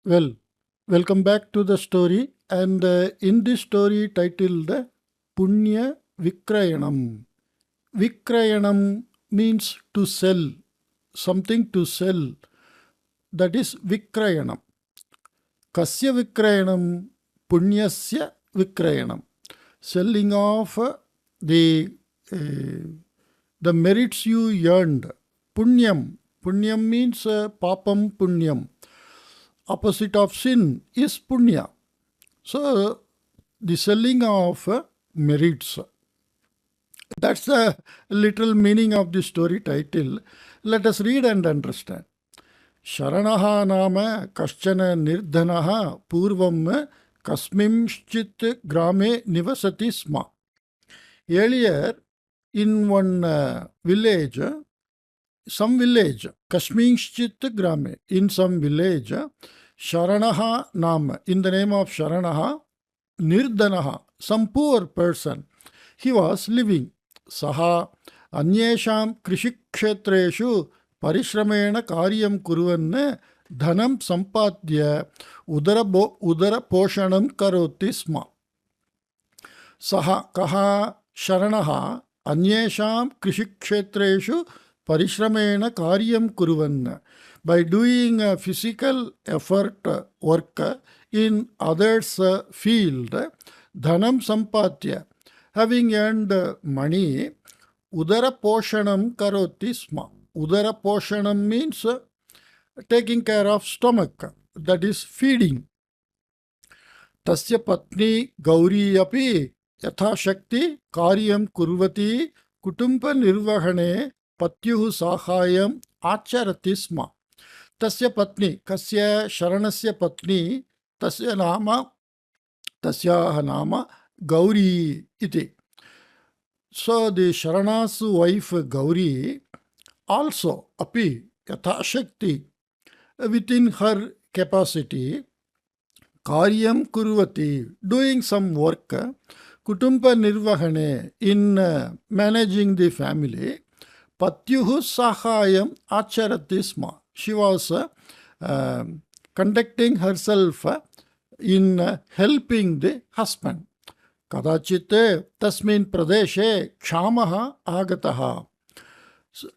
Well, welcome back to the story. And in this story titled Punya Vikrayanam. Vikrayanam means to sell, something to sell. That is Vikrayanam. Kasya Vikrayanam, Punyasya Vikrayanam. Selling off the merits you earned. Punyam. Punyam means papam punyam. Opposite of sin is punya. So, the selling of merits. That's the literal meaning of the story title. Let us read and understand. Sharanaha nama kaschana nirdhanaha purvam kasmimshchit grame nivasati sma. Earlier, in one village, Kashminshchit grame, in some village, Sharanaha Nam, in the name of Sharanaha, Nirdhanaha, some poor person, he was living. Saha Anyesham Krishikshetreshu Parishramena Karyam Kuruvan Dhanam Sampadya Udara Poshanam Karoti Sma. Saha Kaha Sharanaha Anyesham Krishikshetreshu Parishramena Karyam Kuruvan. By doing a physical effort work in others' field, Dhanam Sampatya, having earned money, Udara Poshanam Karoti Sma. Udara Poshanam means taking care of stomach, that is feeding. Tasya Patni Gauri api Yatha Shakti Karyam Kurvati Kutumpa Nirvahane Patyuhu Sahayam Acharati Sma. Tasya Patni, Kasya Sharanasya Patni, Tasyaha Nama Gauri iti. So the Sharana's wife Gauri also api Yatha Shakti, within her capacity, Karyam Kurvati, doing some work, Kutumpa Nirvahane, in managing the family, Patyuhu Sahayam Acharati Sma. She was conducting herself in helping the husband. Kadachite tasmin pradeshe kshamaha agataha.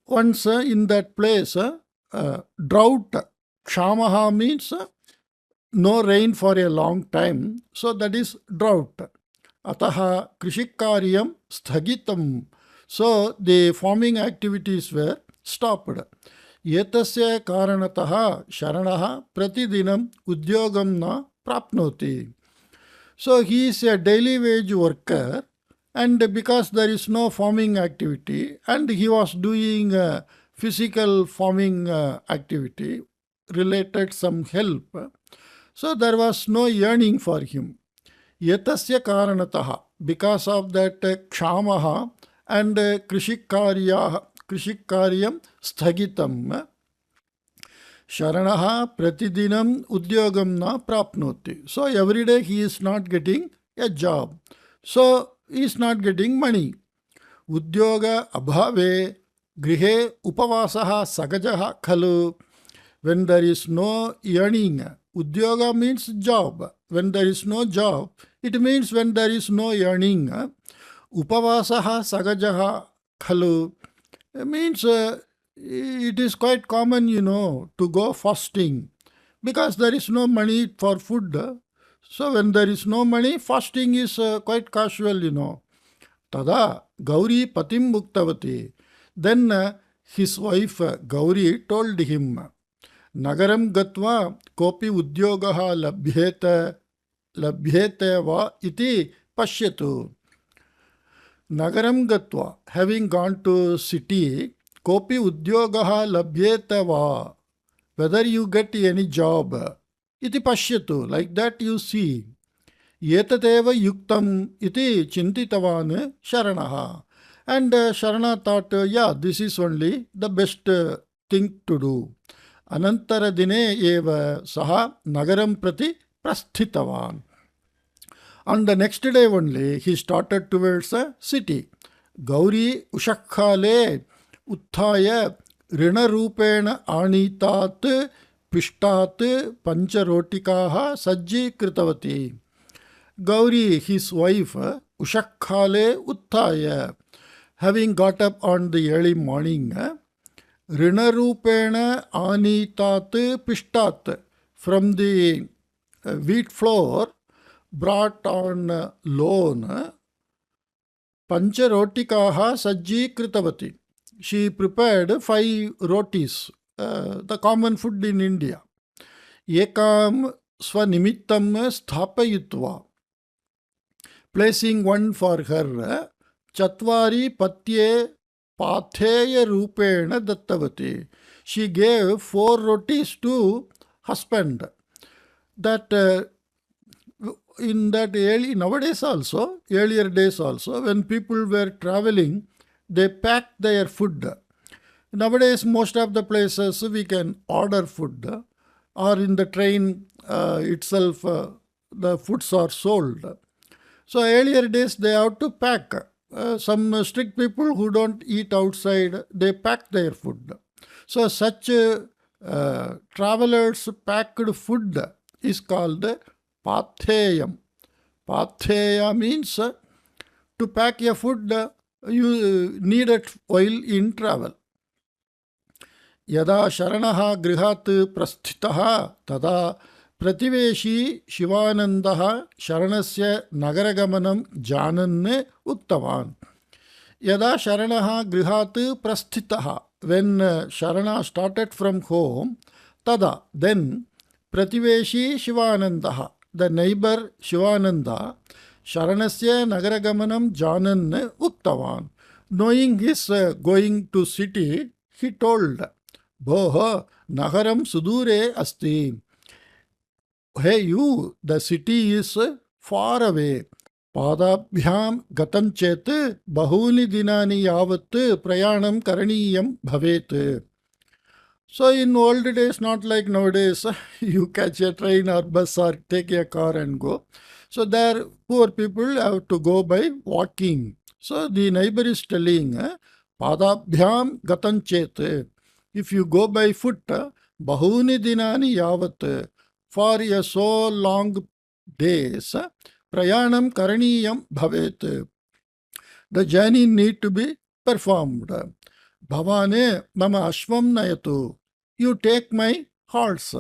Once in that place, drought, kshamaha means no rain for a long time, so that is drought. Ataha krishikaryam sthagitam. So the farming activities were stopped. Yetasya karanataha sharanaha pratidinam udyogam na prapnoti. So he is a daily wage worker, and because there is no farming activity and he was doing physical farming activity related some help, so there was no earning for him. Yetasya karanataha, because of that kshamaha and krishikaryam sthagitam, Sharanaha pratidinam udyogam na prapnoti. So every day he is not getting a job. So he is not getting money. Udyoga abhave grihe upavasaha sagajaha khalu. When there is no earning, udyoga means job. When there is no job, it means when there is no earning. Upavasaha sagajaha khalu means it is quite common, to go fasting because there is no money for food. So when there is no money, fasting is quite casual, Tada Gauri Patim Muktavati. Then his wife Gauri told him, Nagaram Gatva Kopi Udyogaha Labhyete Va Iti Pashyatu. Nagaram Gatva, having gone to city, Kopi Udyogaha Labhyete Va, whether you get any job, iti pashyatu, like that you see. Yetateva yuktam iti chintitavan sharanaha. And Sharana thought, this is only the best thing to do. Anantara dine eva saha nagaram prati prasthitavan. On the next day only, he started towards a city. Gauri Ushakhale Uthaya Rina Rupena Anitat पिष्टात् पञ्चरोटिकाः सज्जीकृतवती. Gauri, his wife, Ushakkale Uttaya, having got up on the early morning, Rinarupena Anitat Pishtat, from the wheat flour brought on loan, Pancharotikaha Sajji Kritavati. She prepared 5 rotis, the common food in India. Ekam Swanimittam Sthapayitva, placing one for her, Chatvari Patye Patheya Rupena Dattavati. She gave 4 rotis to husband. That in that nowadays also, earlier days also, when people were traveling, they packed their food. Nowadays, most of the places we can order food, or in the train itself, the foods are sold. So earlier days they have to pack. Some strict people who don't eat outside, they pack their food. So such travelers packed food is called patheyam. Patheya means to pack your food you need it while in travel. Yada sharanaha grihat prasthitaha tada Prativeshi Shivanandaha Sharanasya Nagaragamanam Jananne Uttavan. Yada Sharanaha Grihat Prasthitaha. When Sharana started from home, tada, then Prativeshi Shivanandaha, the neighbor Shivananda, Sharanasya Nagaragamanam Jananne Uttavan. Knowing his going to city, he told, Boha Nagaram Sudure Asti. Hey you, the city is far away. Padabhyam gatam chet bahuni dinani yavat prayanam karaniyam bhavet. So in old days, not like nowadays, you catch a train or bus or take a car and go. So there, poor people have to go by walking. So the neighbor is telling, Padabhyam gatam chet. If you go by foot, bahuni dinani yavat. For a so long days, prayanam karaniyam bhavet. The journey need to be performed. Bhavane mama ashvam nayatu. You take my horse.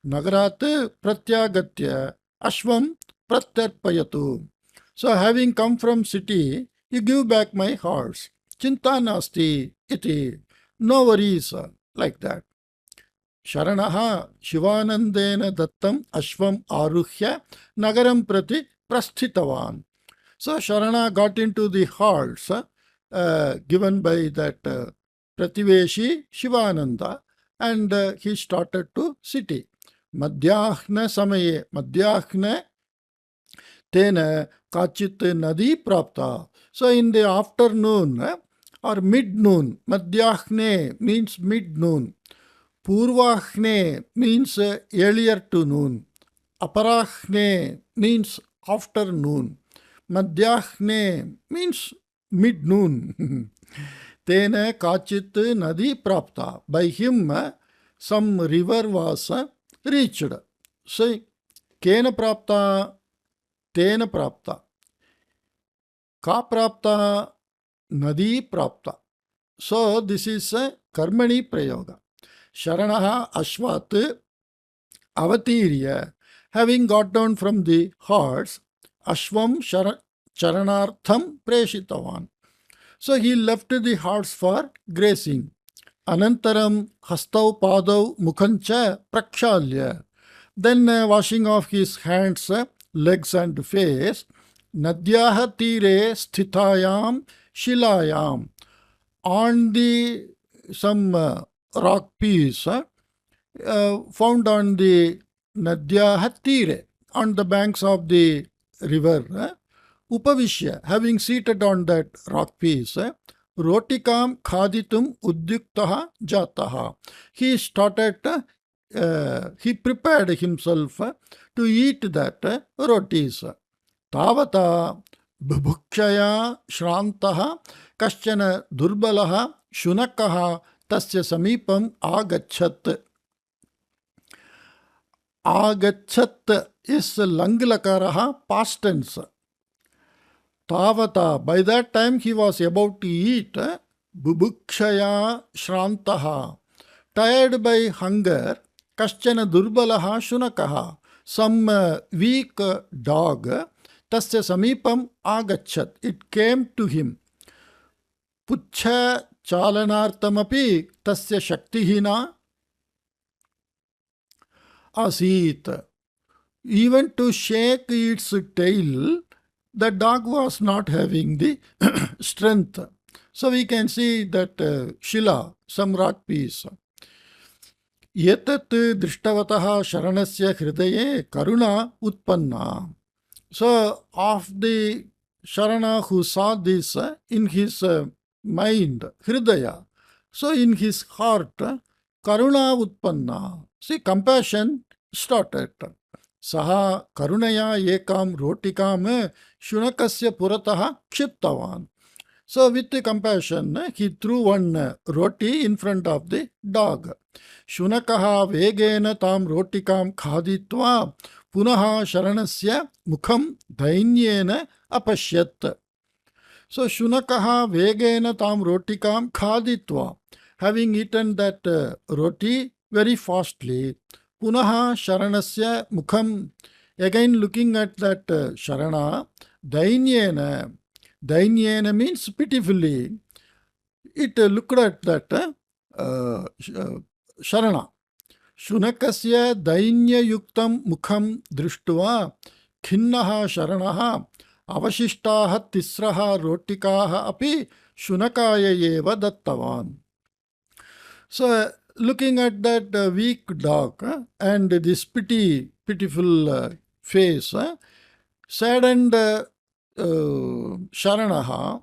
Nagarat pratyagatya ashvam pratyarpayatu. So having come from city, you give back my horse. Chinta nasti iti. No worries, like that. Sharanaha Shivanandena Dattam Ashvam Aruhya Nagaram Prati Prasthitavan. So Sharana got into the horse given by that Prativeshi Shivananda, and he started to city. Madhyahna Samaye, Madhyahna Tena Kachit Nadi Prapta. So in the afternoon or mid-noon, Madhyahne means mid-noon. Purvahne means earlier to noon. Aparahne means afternoon. Madhyahne means mid-noon. Tena kachit nadi prapta. By him, some river was reached. So, kena prapta, tena prapta. Ka prapta, nadi prapta. So, this is a karmani prayoga. Sharanaha Ashvat Avatirya, having got down from the horse, Ashvam Charanartham Preshitavan. So he left the horse for grazing. Anantaram Hastau Padau Mukhancha Prakshalya. Then washing off his hands, legs and face, Nadyaha Tire Sthitayam Shilayam. On the some rock piece found on the Nadya Hattire, on the banks of the river, Upavishya, having seated on that rock piece, Rotikam Khaditum Udyuktaha Jataha. He started, he prepared himself to eat that rotis. Tavata Bubhukshaya Shrantaha Kaschana Durbalaha Shunakaha Tasya Samipam Agachat. Agachat is Langlakaraha past tense. Tavata, by that time he was about to eat. Bubukshaya Shrantaha, tired by hunger. Kaschana Durbalaha Shunakaha, some weak dog. Tasya Samipam Agachat, it came to him. Pucha Chalanartamapi Tasya Shaktihina Asit. Even to shake its tail, the dog was not having the strength. So we can see that Shila, some rock piece. Yetat Drishtavataha Sharanasya Hridaye Karuna Utpanna. So of the Sharana who saw this in his mind, Hridaya, so in his heart, Karuna Utpanna. See, compassion started. Saha Karunaya Ekam Rotikam Shunakasya Purataha Kshiptavan. So with the compassion, he threw one roti in front of the dog. Shunakaha Vegena Tam Rotikam Khaditva Punaha Sharanasya Mukham Dainyena Apashyat. So Shunakaha Vegena Tam Rotikam Khaditva, having eaten that roti very fastly, Punaha Sharanasya Mukham, again looking at that Sharana, Dainyena. Dainyena means pitifully. It looked at that Sharana. Shunakasya Dainya Yuktam Mukham Drishtva Khinnaha Sharanaha Avashishtaha Tisraha Rotikaha Api Shunakaya Eva Dattavan. So looking at that weak dog and this pitiful face, saddened Sharanaha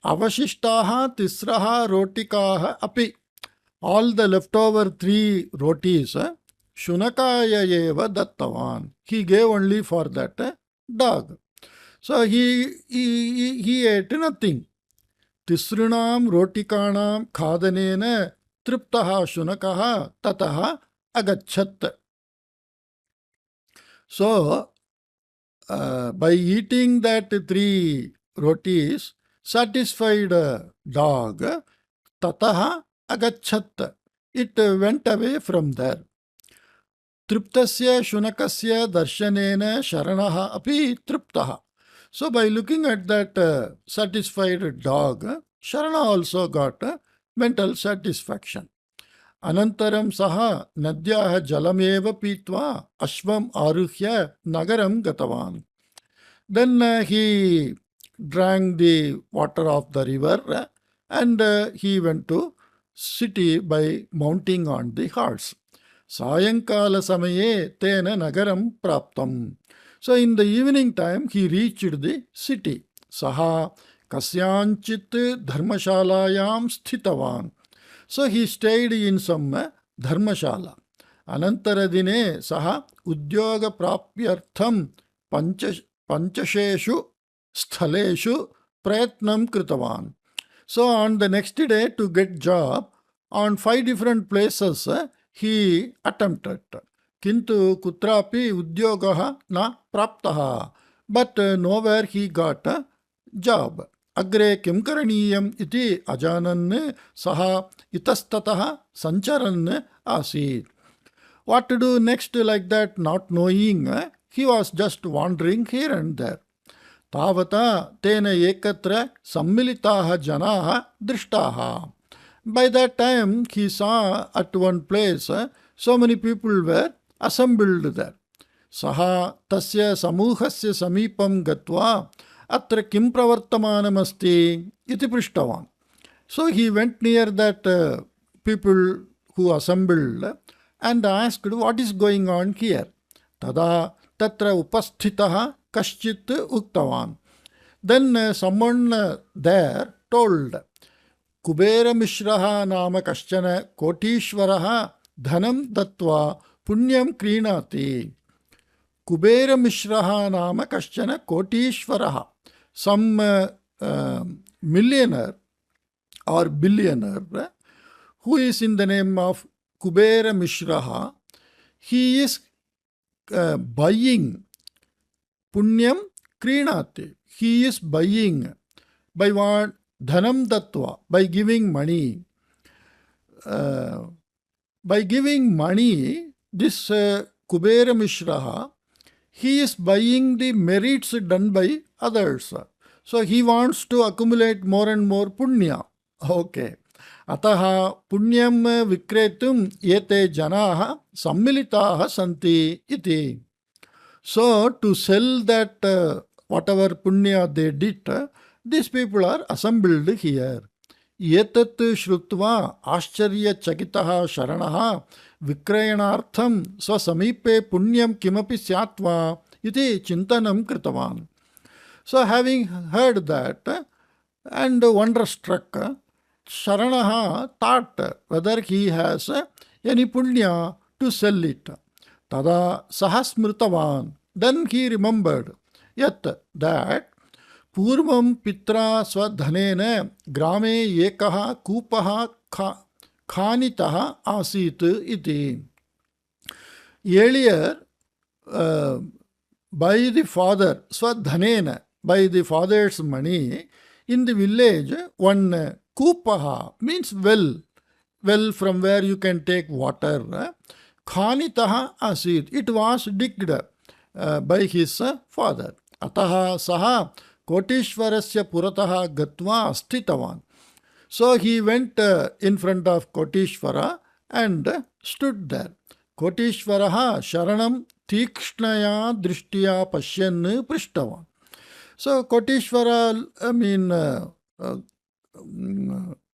Avashishtaha Tisraha Rotikaha Api. All the leftover 3 rotis, Shunakaya Eva Dattavan. He gave only for that dog. So he ate nothing. Tisrinam rotikanam khadanena triptaha shunakaha tataha agachat. So, by eating that 3 rotis, satisfied dog, tataha agachat, it went away from there. Triptasya shunakasya darshanena sharanaha api triptaha. So by looking at that satisfied dog, Sharana also got mental satisfaction. Anantaram saha nadyaha jalameva pitva ashvam aruhya nagaram gatavan. Then he drank the water of the river and he went to city by mounting on the horse. Sayankala samaye tena nagaram praptam. So in the evening time he reached the city. Saha kasyanchit dharmashalayam sthitavan. So he stayed in some dharmashala. Anantara dine saha udyoga prapyartham panchasheshu sthaleshu prayatnam kritavan. So on the next day to get job, on 5 different places he attempted. Kintu kutrapi udyogaha na praptaha. But nowhere he got a job. Agre kim karaniyam iti ajanan saha itastataha sancharan asid. What to do next like that, not knowing, he was just wandering here and there. Tavata tena ekatra sammilitaha janaha drishtaha. By that time he saw at one place so many people were assembled there. Saha tasya samuhasya samipam gatva atra kim pravartamanamasti iti prishtavan. So he went near that people who assembled and asked what is going on here. Tada tatra upasthitaha kaschit uktavan. Then someone there told, Kubera Mishraha nama kaschana kotishvaraha dhanam dattva punyam krinati. Kubera Mishraha nama kaschana kotishvaraha. Some millionaire or billionaire who is in the name of Kubera Mishraha, he is buying. Punyam krinati. He is buying. By what? Dhanam dattva. By giving money. By giving money, this Kubera Mishra, he is buying the merits done by others. So he wants to accumulate more and more punya. Okay. Ataha punyam vikretum yete janaha sammilitaha santi iti. So to sell that whatever punya they did, these people are assembled here. Yetat shrutva ascharya chakitaha sharanaha vikrayanartham swasamipe punyam kimapi syatva iti chintanam kritavan. So having heard that and wonderstruck, Sharanaha thought whether he has any punya to sell it. Tada sahasmritavan. Then he remembered yet that Purvam Pitra Swadhanena Grame Yekaha Kupaha Khanitaha Asit iti. Earlier, by the father, Swadhanena, by the father's money, in the village, one Kupaha means well from where you can take water. Khanitaha Asit. It was digged by his father. Ataha Saha Kotishwarasya Purataha Gatva Stitavan. So he went in front of Kotishwara and stood there. Kotishwaraha Sharanam Tikshnaya Drishtiya Pashyan Prishtavan. So Kotishwara,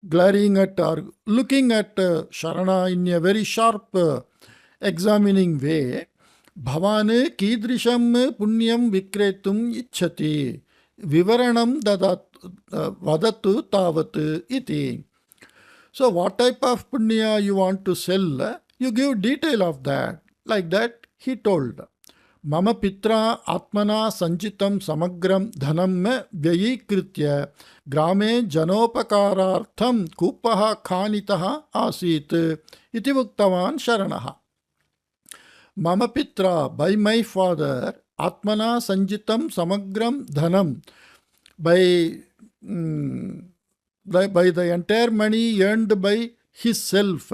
glaring at or looking at Sharana in a very sharp, examining way, Bhavane Kidrisham Punyam Vikretum Ichchati. Vivaranam vadatu tavat iti. So what type of punya you want to sell, you give detail of that. Like that he told. Mama pitra atmana sanchitam samagram dhanam vyayikritya grame janopakarartham kupaha khanitaha asit iti uktavan sharanaha. Mama pitra, by my father, Atmana Sanjitam Samagram Dhanam, by the entire money earned by his self,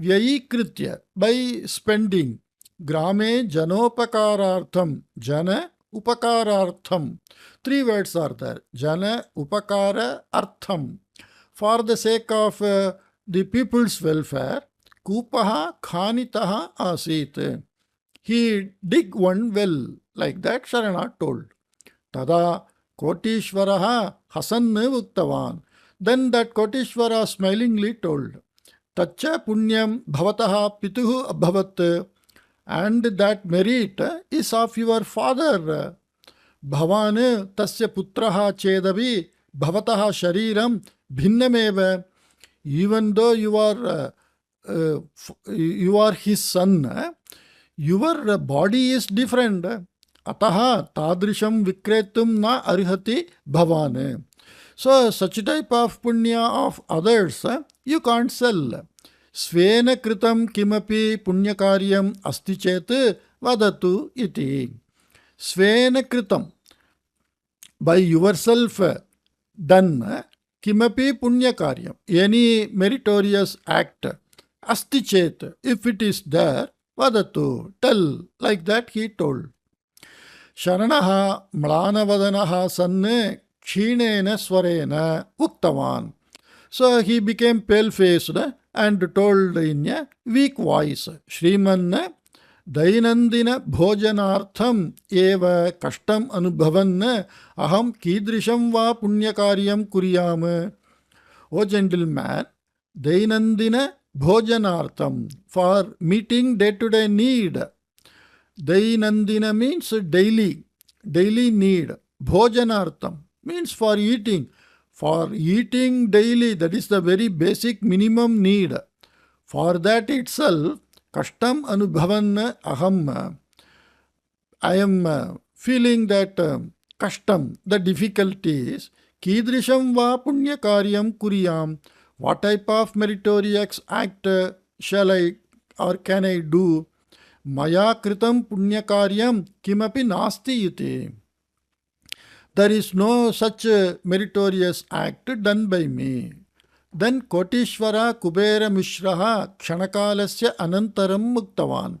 Vyayikritya, by spending, Grame Janopakarartham, Jana Upakarartham. 3 words are there. Jana Upakara Artham. For the sake of the people's welfare, Kupaha Khanitaha Asit. He dig one well. Like that Sharana told. Tada Kotishwaraha Hasan Uktavan. Then that Kotishwara smilingly told. Tacha Punyam Bhavataha Pituhu Abhavat. And that merit is of your father. Bhavan Tasya Putraha Chedavi Bhavataha Shariram Bhinnameva. Even though you are his son, your body is different. Ataha tadrisham vikretum na arhati bhavane. So such type of punya of others you can't sell. Svena kritam kimapi punyakaryam asti chet vadatu iti. Svena kritam, by yourself done kimapi punyakaryam, any meritorious act, asti chet, if it is there, vadatu, tell. Like that he told. Sharanaha mlanavadanaha sanne kshinena swarena uktavan. So he became pale-faced and told in a weak voice, Shriman Dainandina bhojanartham eva kashtam anubhavan aham kidrisham va punyakaryam kuryam. O gentleman, Dainandina bhojanartham, for meeting day-to-day need. Dainandina means daily need. Bhojanartham means for eating. For eating daily, that is the very basic minimum need. For that itself, kashtam anubhavan aham. I am feeling that kashtam, the difficulties. Kidrisham va punyakaryam kuryam. What type of meritorious act shall I or can I do? maya kritam punyakaryam kimapi nasti iti. There is no such meritorious act done by me. Then Kotishvara Kubera Mishraha Kshanakalasya Anantaram Muktavan.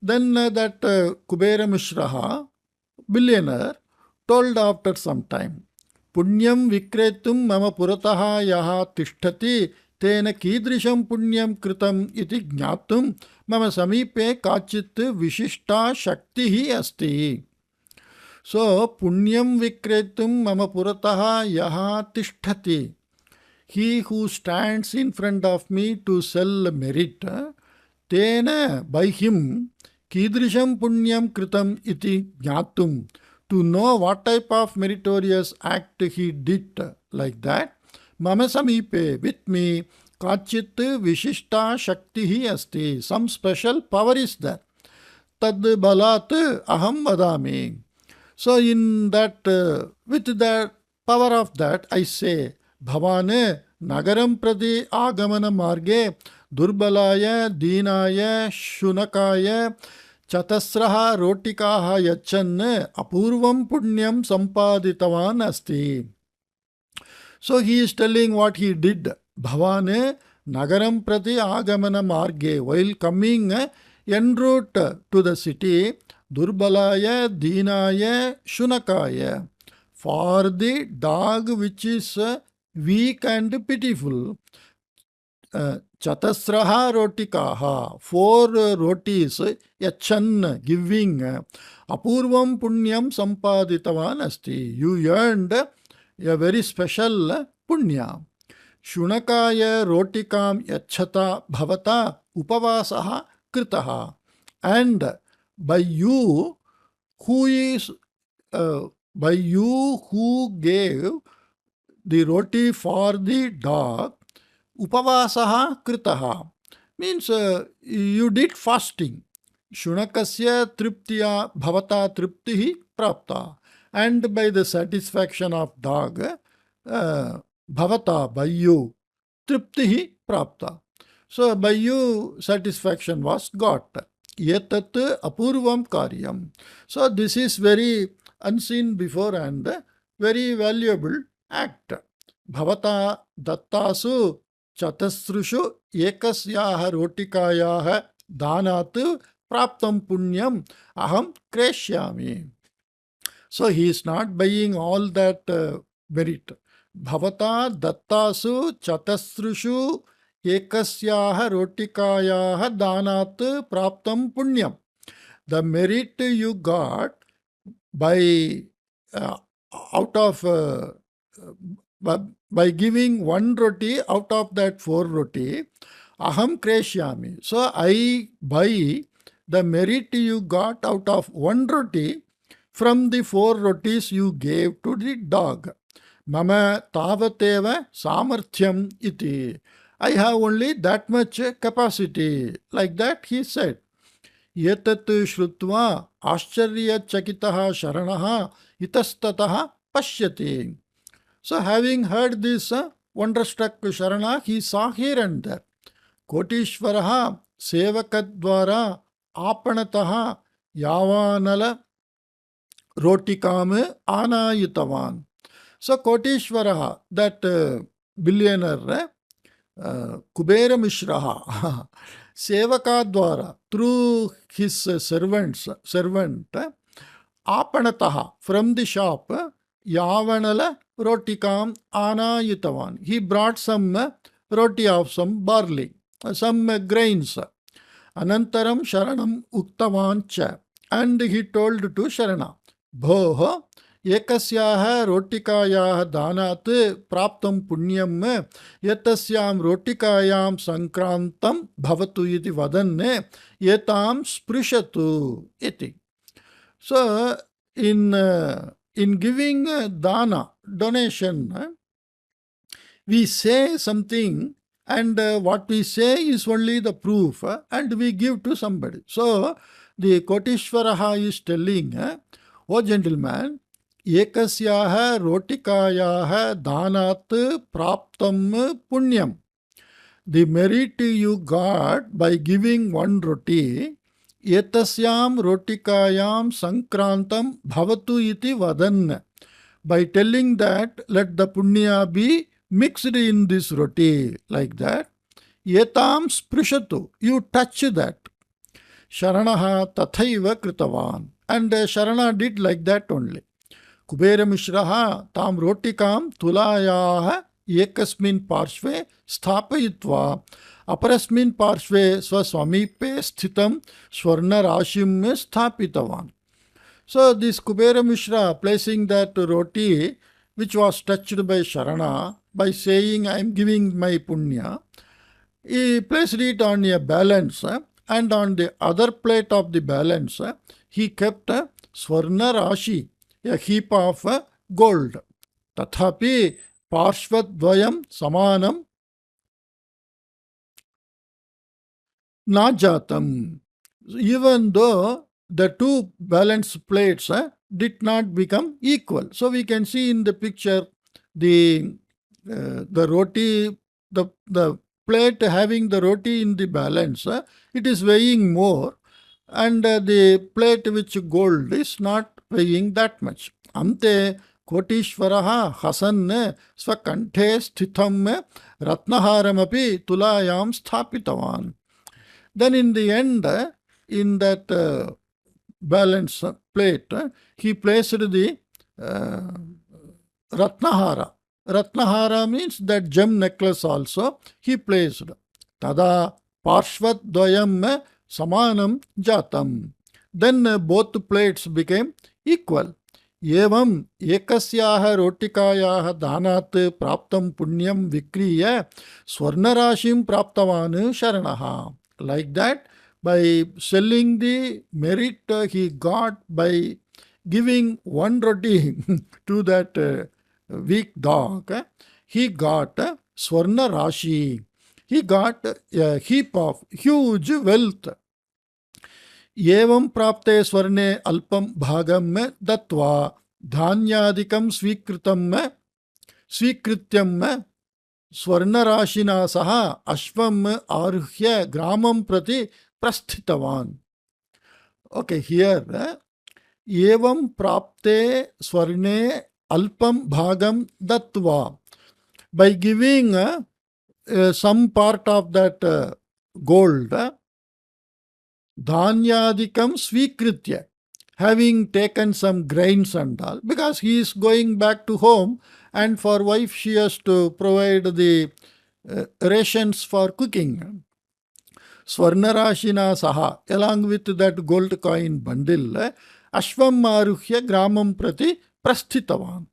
Then that Kubera Mishraha, billionaire, told after some time, Punyam Vikretum Mama Purataha Yaha Tishtati Tena Kidrisham Punyam Kritam Iti Jnatum Mama Samipe Kachit Vishishta Shakti Asti. So, Punyam Vikretum Mama Purataha Yaha Tishtati. He who stands in front of me to sell merit, tena, by him, Kidrisham Punyam Kritam Iti Jnatum, to know what type of meritorious act he did, like that, Mama Samipe, with me, Kachit Vishishta Shakti Asti, some special power is there. Tad Balat Aham Vadami. So, in that, with the power of that, I say, Bhavane Nagaram Prati Agamana Marge Durbalaya Dinaya Shunakaya Chatasraha Rotikaha Yachan Apurvam Punyam Sampaditavan Asti. So he is telling what he did. Bhavane Nagaram Prati Agamana Marge, while coming en route to the city, Durbalaya Dinaya Shunakaya, for the dog which is weak and pitiful, Chatasraha Rotikaha, 4 rotis, Yachan, giving, Apurvam Punyam Sampaditavan Asti. You earned a very special Punya. Shunakaya Rotikam Yachata Bhavata Upavasaha Kritaha. And by you who gave the roti for the dog, upavasaha kritaha, means you did fasting. Shunakasya triptiya bhavata triptihi prapta. And by the satisfaction of dog, bhavata, by you, triptihi prapta. So by you, satisfaction was got. Yetat apurvam karyam. So this is very unseen before and very valuable act. Bhavata dattasu chatasrushu ekasyaha rotikayaha danat praptam punyam aham kreshyami. So he is not buying all that merit. Bhavata dattasu chatasrushu ekasyaha rotikayaha danat praptam punyam. The merit you got by out of by giving 1 roti out of that 4 roti, aham kreshyami. So I buy the merit you got out of 1 roti from the 4 rotis you gave to the dog. Mama tavateva samarthyam iti. I have only that much capacity. Like that he said. Yetat shrutva ascharya chakitaha sharanaha itastataha pashyati. So having heard this wonderstruck Sharana, he saw here and there. Kotishvaraha sevakadvara apanataha yavanala rotikam anayitavan. So Kotishvaraha, that billionaire, Kubera Mishraha, sevakadvara, through his servant, apanataha, from the shop, yavanala rotikam anayitavan. He brought some roti of some barley, some grains. Anantaram sharanam uktavancha. And he told to Sharana, Bhoho ekasyaha rotikayaha danat praptam punyam yatasyam rotikayam sankrantam bhavatu iti vadanne yetam sprishatu iti. So, in giving dana, donation, we say something and what we say is only the proof and we give to somebody. So, the Kotishvaraha is telling, oh gentleman, ekasyaha rotikayaha danat praptam punyam. The merit you got by giving 1 roti etasyam rotikayam sankrantam bhavatu iti vadan. By telling that, let the punya be mixed in this roti, like that. Etam sprishatu, you touch that. Sharanaha tathaiva kritavan. And Sharana did like that only. Kubera Mishraha tam rotikam tulayaha ekasmin parshve sthapayitva aparasmin parshve swaswamipe sthitam swarna rashim sthapitavan. So this Kubera Mishra placing that roti which was touched by Sharana by saying I am giving my punya, he placed it on a balance and on the other plate of the balance he kept Swarna Rashi, a heap of gold. Tathapi Parshvadvayam Samanam Najatam. Even though the two balance plates did not become equal. So we can see in the picture the roti, the plate having the roti in the balance, it is weighing more, and the plate which gold is not weighing that much. Ante Kotishvaraha Hasan Swakanthe Sthitham Ratnaharamapi Tulayam Sthapitavan. Then in the end, in that balance plate, he placed the Ratnahara. Ratnahara means that gem necklace also he placed. Tada Parshvat Dvayam Samanam Jatam. Then both plates became equal. Evam ekasyaha rotikayaha dhanat praptam punyam vikriya swarnarashim praptavan sharanaha. Like that, by selling the merit he got by giving one roti to that weak dog, he got Swarna Rashi. He got a heap of huge wealth. Evam prapte swarne alpam bhagam datva dhanyadikam swikrityam Swarna Rashina saha ashvam aruhya gramam prati prasthitavan. Okay, here evam prapte swarne alpam bhagam datva. By giving some part of that gold, dhanyadikam swikritya, having taken some grains and all, because he is going back to home, and for wife she has to provide the rations for cooking. Swarnarashina saha, along with that gold coin bundle, ashvam aruhya gramam prati prasthitavan.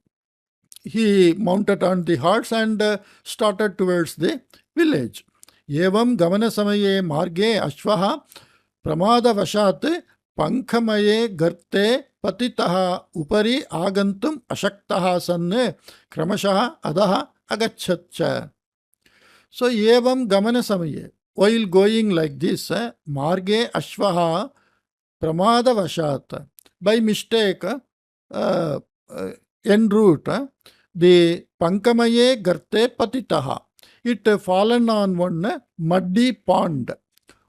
He mounted on the horse and started towards the village. Evam gamana samaye marge ashvaha pramadavashat pankhamaye garte patitaha upari agantum ashaktaha sanne kramashaha adaha agachatcha. So evam gamana samaye, while going like this, marge ashvaha pramadavashat, by mistake, en route, the pankamaye garte patitaha, it fallen on one muddy pond.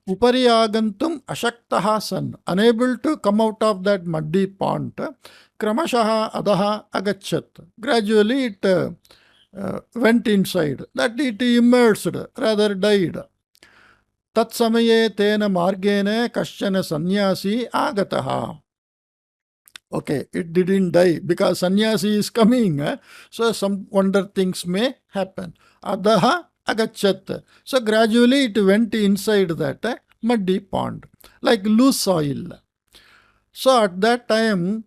Upari agantum ashaktaha san, unable to come out of that muddy pond. Kramashaha adaha agachat, gradually it went inside, that it immersed, rather died. Tat samaye tena margene kaschana sannyasi agataha. Okay, it didn't die because sannyasi is coming. So some wonder things may happen. Adaha agachat. So gradually it went inside that muddy pond, like loose soil. So at that time,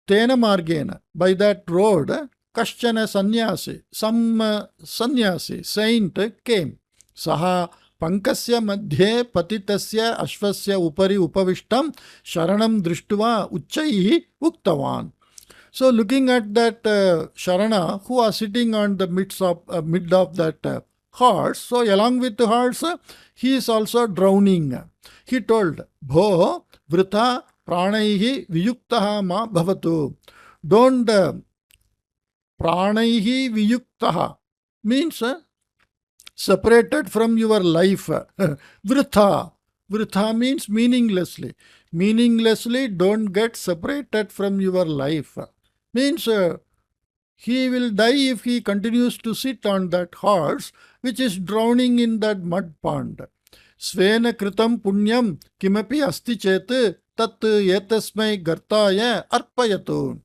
tena margena, by that road, kaschana sannyasi, some sannyasi, saint came. Saha pankasya madhye patitasya ashvasya upari upavishtam sharanam drishtva uchchaihi uktavan. So looking at that Sharana who was sitting on the mid of that horse, so along with the horse, he is also drowning. He told, Bho vrita pranaihi viyuktaha ma bhavatu. Don't pranaihi viyuktaha means separated from your life. Vritha. Vritha means meaninglessly. meaninglessly don't get separated from your life. Means he will die if he continues to sit on that horse which is drowning in that mud pond. Svena kritam punyam kimapi asti chet tat etasmai gartaya arpayatu.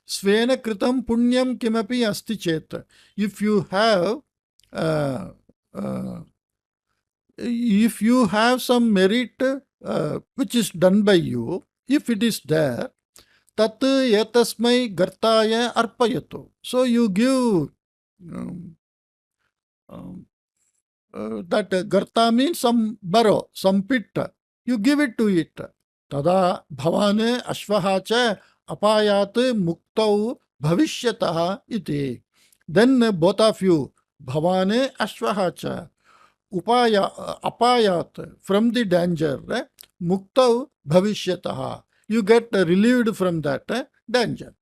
Svena kritam punyam kimapi asti chet. If you have uh, uh, if you have some merit which is done by you, if it is there, tat etasmai gartaya arpayatu. So you give um, um, that garta means some burrow, some pit. You give it to it. Tada bhavane ashvaha cha apayat muktau bhavishyatah iti. Then both of you, bhavane ashvaha cha apayat, from the danger, muktau bhavishyatah. You get relieved from that danger.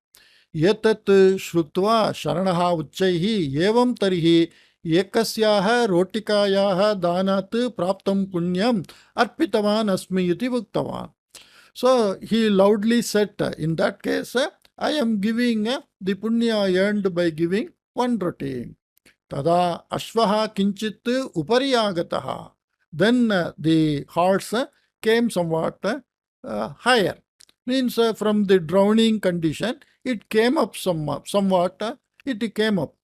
Yetat shrutva sharanaha uchchaihi evam tarihi ekasyaha rotikayaha danat praptam punyam arpitavan asmi iti uktavan. So he loudly said, in that case, I am giving the punya earned by giving one roti. Tada ashvaha kinchit upari agataha. Then the horse came somewhat higher. Means from the drowning condition, it came up somewhat, it came up.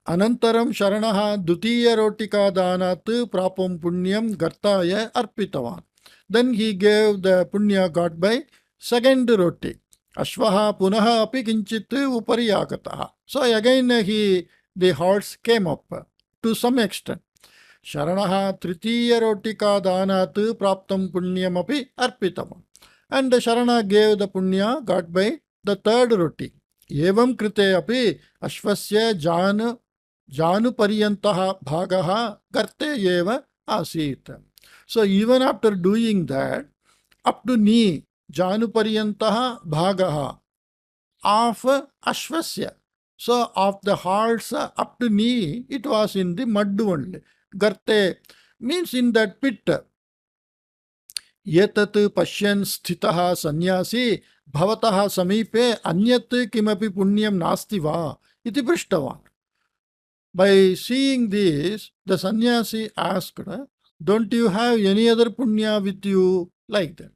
Anantaram sharanaha dutiya rotika danat prapam punyam gartaya arpitavan. Then he gave the punya got by second roti. Ashvaha punaha api kinchit upari agataha. So again the horse came up to some extent. Sharanaha tritiya rotika danat praptam punyam api arpitavam. And Sharana gave the punya got by the third roti. Evam krite api ashvasya janu paryantaha bhagaha garte eva asit. So even after doing that, up to knee, janu paryantaha bhagaha of ashvasya. So of the horse up to knee, it was in the mud only. Garte means in that pit. Yetat pashyan sthitaha sannyasi bhavataha samipe anyat kimapi punyam nasti va iti prishtavan. By seeing this, the sannyasi asked, don't you have any other punya with you? Like that.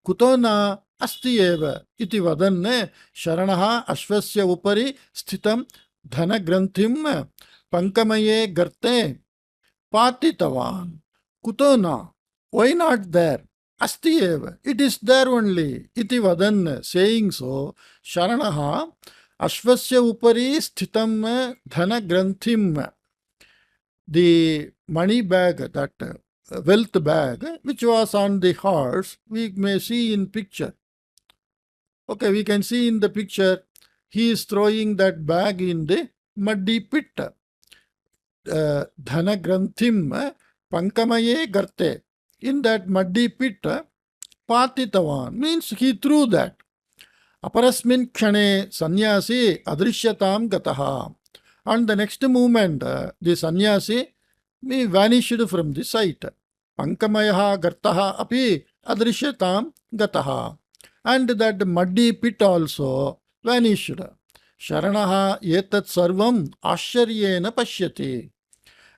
Kutona asti eva iti vadanne sharanaha ashvasya upari sthitam dhana granthim pankamaye garte patitavan. Kutona, why not there? Asti eva, it is there only. Iti vadanne, saying so, sharanaha ashvasya upari sthitam dhana granthim, the money bag, that wealth bag, which was on the horse, we may see in picture. Okay, we can see in the picture, he is throwing that bag in the muddy pit. Dhana granthim pankamaye garte. In that muddy pit, patitavan means he threw that. Aparasmin kshane sannyasi adrishyatam gataha. And the next moment, the sannyasi vanished from the sight. Pankamayaha gartaha api adrishyatam gataha. And that muddy pit also vanished. Sharanaha etat sarvam asharyena pashyati.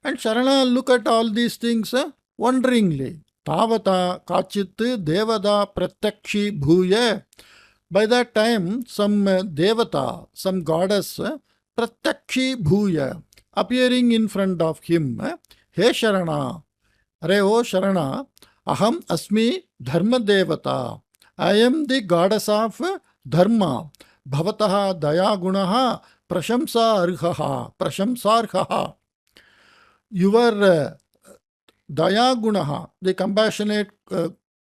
And Sharana look at all these things wonderingly. Tavata kachit devada pratyakshi bhuya. By that time, some devata, some goddess, pratyakshi bhuya, appearing in front of him. He Sharana, Are O Sharana, aham asmi dharma devata. I am the goddess of dharma. Bhavataha daya gunaha prashamsa arhaha. Your daya gunaha, the compassionate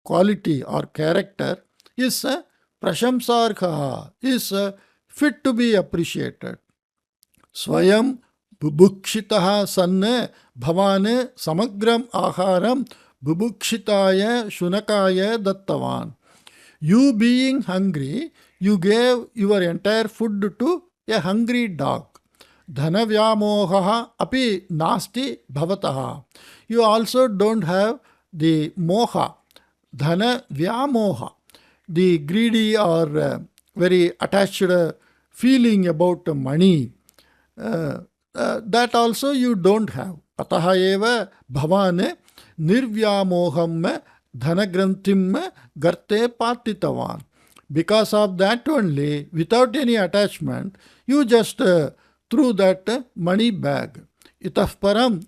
quality or character, is prashamsarkha, is fit to be appreciated. Swayam bubukshitaha sanne bhavane samagram aharam bubukshitaya shunakaya dattavan. You being hungry, you gave your entire food to a hungry dog. Dhanavyamohaha api nasti bhavataha. You also don't have the moha, dhana vyamoha, the greedy or very attached feeling about money, that also you don't have. Ataha eva bhavane nirvyamoham dhanagranthim garte patitavan. Because of that only, without any attachment, you just threw that money bag. Itah param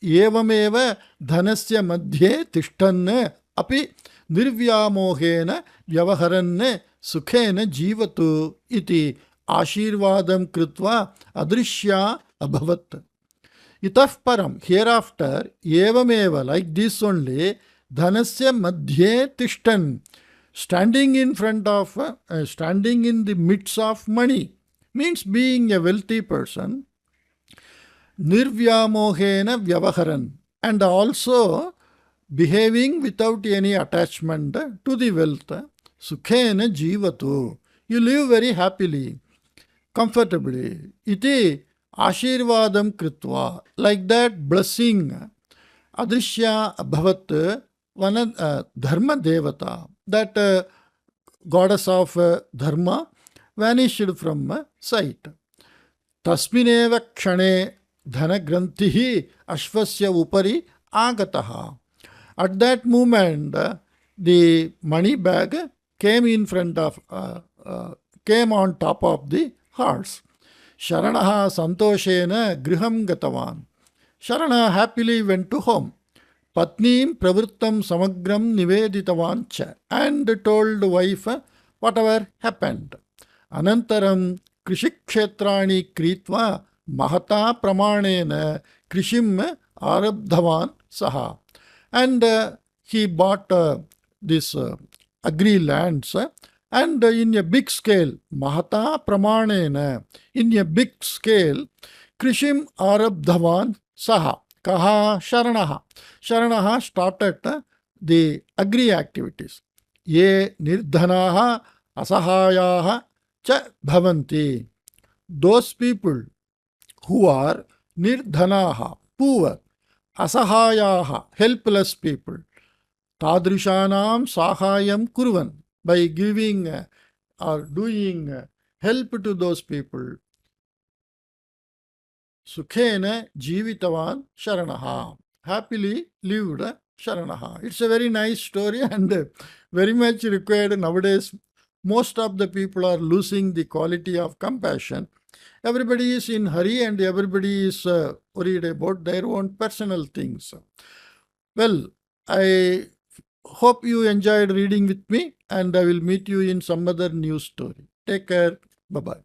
evameva dhanasya madhye tishtanne api nirvyamohena vyavaharanne sukhena jivatu iti ashirvadam kritva adrishya abhavat. Itah param, hereafter, evameva, like this only, dhanasya madhye tishtan, standing in front of, standing in the midst of money, means being a wealthy person, nirvyamohena vyavaharan, and also behaving without any attachment to the wealth, sukhena jivatu, you live very happily, comfortably, iti ashirvadam kritva, like that blessing, adrishya bhavat, dharma devata, that goddess of dharma vanished from sight. Tasmineva kshane dhanagrantihi ashvasya upari agataha. At that moment, the money bag came in front of, came on top of the horse. Sharanaha santoshena griham gatavan. Sharana happily went to home. Patnim pravrittam samagram niveditavan cha, and told wife whatever happened. Anantaram krishikshetrani kritva mahata pramanena krishim arabdhavan saha. And he bought this agri lands, and in a big scale, mahata pramanena, in a big scale, krishim arabdhavan saha. Kaha Sharanaha. Sharanaha started the agri activities. Ye nirdhanaha asahayaha cha bhavanti. Those people who are nirdhanaha, poor, asahayaha, helpless people, tadrishanam sahayam kurvan, by giving or doing help to those people, sukhena jivitavan sharanaha, happily lived sharanaha. It's a very nice story and very much required nowadays. Most of the people are losing the quality of compassion. Everybody is in hurry and everybody is worried about their own personal things. Well, I hope you enjoyed reading with me, and I will meet you in some other news story. Take care. Bye-bye.